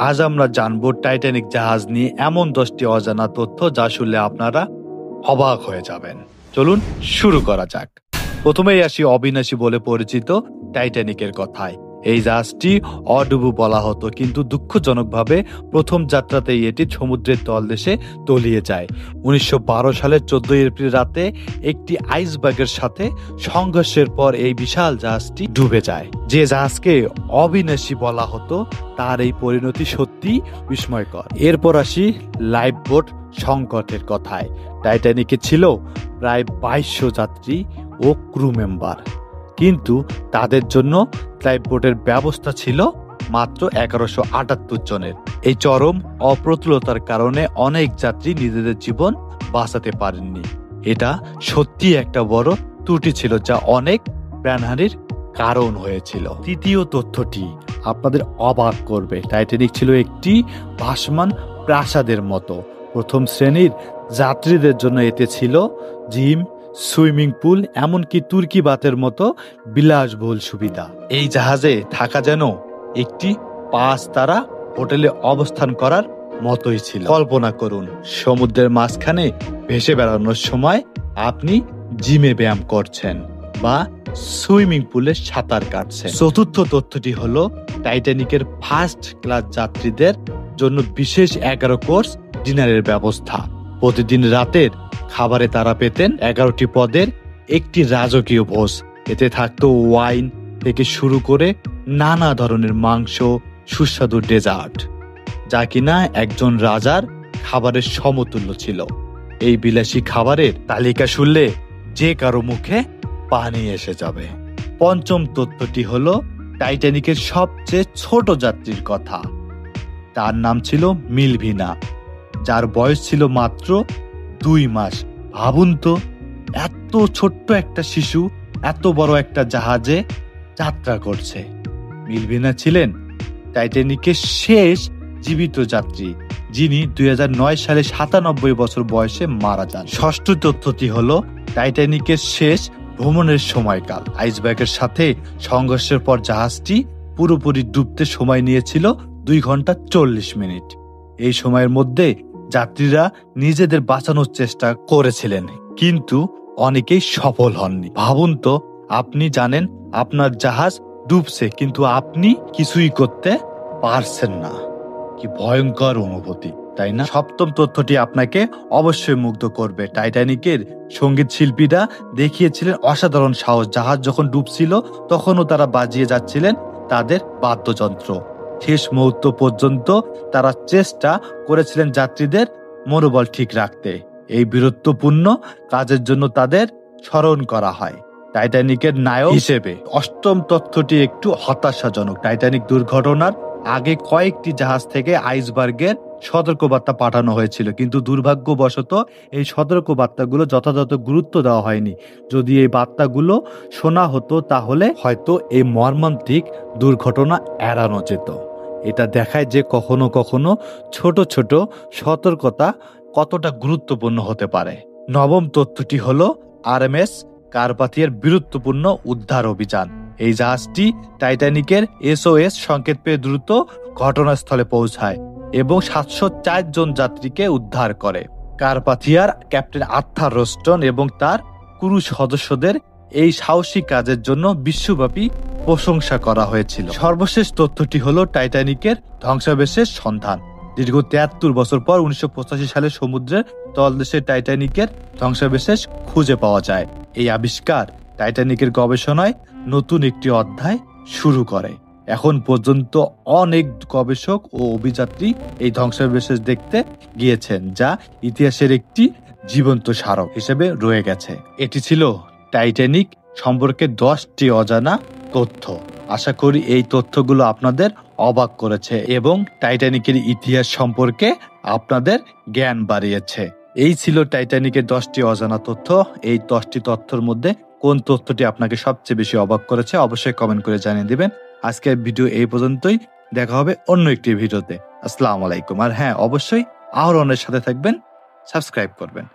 আজ আমরা জানবো টাইটানিক জাহাজ নিয়ে এমন 10টি অজানা তথ্য যা শুনলে আপনারা অবাক হয়ে যাবেন। চলুন শুরু করা যাক। প্রথমেই আসি অবিনাশী বলে পরিচিত টাইটানিকের কথায়। এই জাহাজটি অডুবু বলা হতো, কিন্তু দুঃখজনকভাবে প্রথম যাত্রাতেই এটি সমুদ্রের তলদেশে তলিয়ে যায়। 1912 সালের 14 এপ্রিল রাতে একটি আইসবার্গের সাথে সংঘর্ষের পর এই বিশাল জাহাজটি ডুবে যায়। যে জাহাজকে অবিনাশী বলা হতো তার এই পরিণতি সত্যি বিস্ময়কর। এরপর আসি লাইফ বোট সংকটের কথায়। টাইটানিকে ছিল প্রায় 2200 যাত্রী ও ক্রু মেম্বার, কিন্তু তাদের জন্য লাইফ বোটের ব্যবস্থা ছিল মাত্র 1178 জনের। এই চরম অপ্রতুলতার কারণে অনেক যাত্রী নিজেদের জীবন বাঁচাতে পারেননি। এটা সত্যি একটা বড় ত্রুটি ছিল, যা অনেক প্রাণহানির কারণ হয়েছিল। তৃতীয় তথ্যটি আপনাদের অবাক করবে। টাইটানিক ছিল একটি ভাসমান প্রাসাদের মতো। প্রথম শ্রেণীর যাত্রীদের জন্য এতে ছিল জিম, সুইমিং পুল, এমনকি তুর্কি বাতের মতো বিলাসবহুল সুবিধা। এই জাহাজে থাকা যেন একটি 5 তারা হোটেলে অবস্থান করার মতোই ছিল। কল্পনা করুন, সমুদ্রের মাঝখানে ভেসে বেড়ানোর সময় আপনি জিমে ব্যায়াম করছেন বা সুইমিং পুলে সাঁতার কাটছেন। চতুর্থ তথ্যটি হলো টাইটানিকের ফার্স্ট ক্লাস যাত্রীদের জন্য বিশেষ 11 কোর্স ডিনারের ব্যবস্থা। প্রতিদিন রাতের খাবারে তারা পেতেন 11টি পদের একটি রাজকীয় ভোজ। এতে থাকতো ওয়াইন থেকে শুরু করে নানা ধরনের মাংস, সুস্বাদু ডেজার্ট, যা কিনা একজন রাজার খাবারের সমতুল্য ছিল। এই বিলাসী খাবারের তালিকা শুনলে যে কারো মুখে পানি এসে যাবে। পঞ্চম তথ্যটি হলো টাইটানিকের সবচেয়ে ছোট যাত্রীর কথা। তার নাম ছিল মিলভিনা, যার বয়স ছিল মাত্র 2 মাস। ভাবুন তো, এত ছোট্ট একটা শিশু এত বড় একটা জাহাজে যাত্রা করছে। মিলভিনা ছিলেন টাইটানিকের শেষ জীবিত যাত্রী, যিনি 2009 সালে 97 বছর বয়সে মারা যান। ষষ্ঠ তথ্যটি হলো টাইটানিকের শেষ ভ্রমণের সময়কাল। আইসবার্গের সাথে সংঘর্ষের পর জাহাজটি পুরোপুরি ডুবতে সময় নিয়েছিল 2 ঘন্টা 40 মিনিট। এই সময়ের মধ্যে যাত্রীরা নিজেদের বাঁচানোর চেষ্টা করেছিলেন, কিন্তু অনেকেই সফল হননি। ভাবুন তো, আপনি জানেন আপনার জাহাজ ডুবছে, কিন্তু আপনি কিছুই করতে পারছেন না। কি ভয়ঙ্কর অনুভূতি, তাই না? সপ্তম তথ্যটি আপনাকে অবশ্যই মুগ্ধ করবে। টাইটানিকের সঙ্গীত শিল্পীরা দেখিয়েছিলেন অসাধারণ সাহস। জাহাজ যখন ডুবছিল তখনও তারা বাজিয়ে যাচ্ছিলেন তাদের বাদ্যযন্ত্র। শেষ মুহূর্ত পর্যন্ত তারা চেষ্টা করেছিলেন যাত্রীদের মনোবল ঠিক রাখতে। এই বীরত্বপূর্ণ কাজের জন্য তাদের স্মরণ করা হয় টাইটানিকের নায়ক হিসেবে। অষ্টম তথ্যটি একটু হতাশাজনক। টাইটানিক দুর্ঘটনার আগে কয়েকটি জাহাজ থেকে আইসবার্গের সতর্কবার্তা পাঠানো হয়েছিল, কিন্তু দুর্ভাগ্যবশত এই সতর্কবার্তাগুলো যথাযথ গুরুত্ব দেওয়া হয়নি। যদি এই বার্তাগুলো শোনা হতো তাহলে হয়তো এই মর্মান্তিক দুর্ঘটনা এড়ানো যেত। এটা দেখায় যে কখনো কখনো ছোট ছোট সতর্কতা কতটা গুরুত্বপূর্ণ হতে পারে। নবম তথ্যটি হলো আরএমএস কারপাথিয়ার বীরত্বপূর্ণ উদ্ধার অভিযান। এই জাহাজটি টাইটানিকের SOS সংকেত পেয়ে দ্রুত ঘটনাস্থলে পৌঁছায় এবং 704 জন যাত্রীকে উদ্ধার করে। কারপাথিয়ার ক্যাপ্টেন আর্থার রোস্টন এবং তার ক্রু সদস্যদের এই সাহসী কাজের জন্য বিশ্বব্যাপী প্রশংসা করা হয়েছিল। সর্বশেষ তথ্যটি হলো টাইটানিকের ধ্বংসাবশেষের সন্ধান। দীর্ঘ 73 বছর পর 1985 সালে সমুদ্রের তলদেশে টাইটানিকের ধ্বংসাবশেষ খুঁজে পাওয়া যায়। এই আবিষ্কার টাইটানিকের গবেষণায় নতুন একটি অধ্যায় শুরু করে। এখন পর্যন্ত অনেক গবেষক ও অভিযাত্রী এই ধ্বংসাবশেষ দেখতে গিয়েছেন, যা ইতিহাসের একটি জীবন্ত স্মারক হিসেবে রয়ে গেছে। এটি ছিল টাইটানিক সম্পর্কে 10টি অজানা তথ্য। আশা করি এই তথ্যগুলো আপনাদের অবাক করেছে এবং টাইটানিকের ইতিহাস সম্পর্কে আপনাদের জ্ঞান বাড়িয়েছে। এই ছিল টাইটানিকের 10টি অজানা তথ্য। এই 10টি তথ্যের মধ্যে কোন তথ্যটি আপনাকে সবচেয়ে বেশি অবাক করেছে অবশ্যই কমেন্ট করে জানিয়ে দিবেন। আজকের ভিডিও এই পর্যন্তই, দেখা হবে অন্য একটি ভিডিওতে। আসসালামু আলাইকুম। আর হ্যাঁ, অবশ্যই আহরণের সাথে থাকবেন, সাবস্ক্রাইব করবেন।